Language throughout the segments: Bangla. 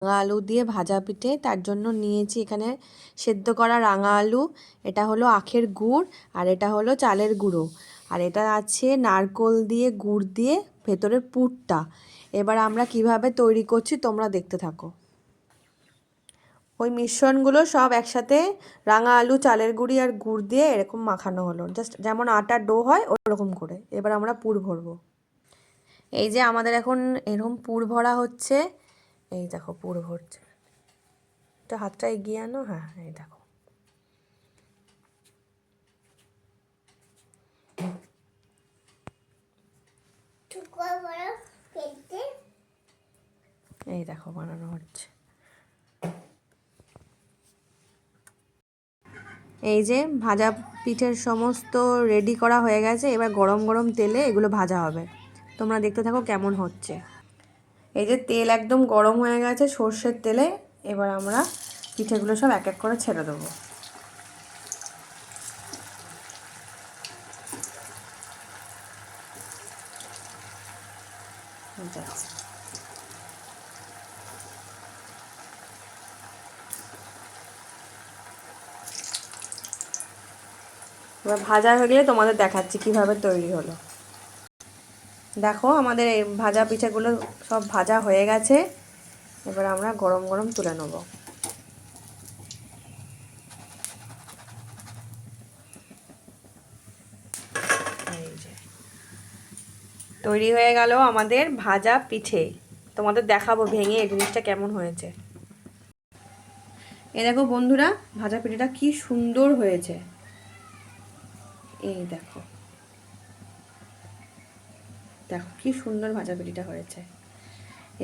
রাঙা আলু দিয়ে ভাজা পিঠে, তার জন্য নিয়েছি এখানে সেদ্ধ করা রাঙা আলু, এটা হলো আখের গুড়, আর এটা হলো চালের গুঁড়ো, আর এটা আছে নারকোল দিয়ে গুড় দিয়ে ভেতরের পুরটা। এবার আমরা কিভাবে তৈরি করছি তোমরা দেখতে থাকো। ওই মিশ্রণগুলো সব একসাথে রাঙা আলু, চালের গুঁড়ি আর গুড় দিয়ে এরকম মাখানো হলো, জাস্ট যেমন আটার ডো হয় ওরকম করে। এবার আমরা পুর ভরবো। এই যে আমাদের এখন এরকম পুর ভরা হচ্ছে, এই দেখো পুর ভরছে। তো হাতটা এগিয়ে আনো, হ্যাঁ এই দেখো। এই দেখো বানানো হচ্ছে। এই যে ভাজা পিঠের সমস্ত রেডি করা হয়ে গেছে, এবার গরম গরম তেলে এগুলো ভাজা হবে। তোমরা দেখতে থাকো কেমন হচ্ছে। এই যে তেল একদম গরম হয়ে গেছে সর্ষের তেলে, এবার আমরা পিঠেগুলো সব এক এক করে ছেড়ে দেবো। এবার ভাজা হয়ে গেলে তোমাদের দেখাচ্ছি কিভাবে তৈরি হলো। দেখো আমাদের এই ভাজা পিঠেগুলো সব ভাজা হয়ে গেছে, এবার আমরা গরম গরম তুলে নেব। এই যে তৈরি হয়ে গেল আমাদের ভাজা পিঠে। তোমাদের দেখাবো ভেঙে এই জিনিসটা কেমন হয়েছে। এই দেখো বন্ধুরা, ভাজা পিঠেটা কি সুন্দর হয়েছে। এই দেখো, দেখো কি সুন্দর ভাজা পিঠেটা হয়েছে।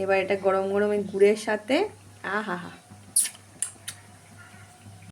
এবার এটা গরম গরম এই গুড়ের সাথে, আহা হা।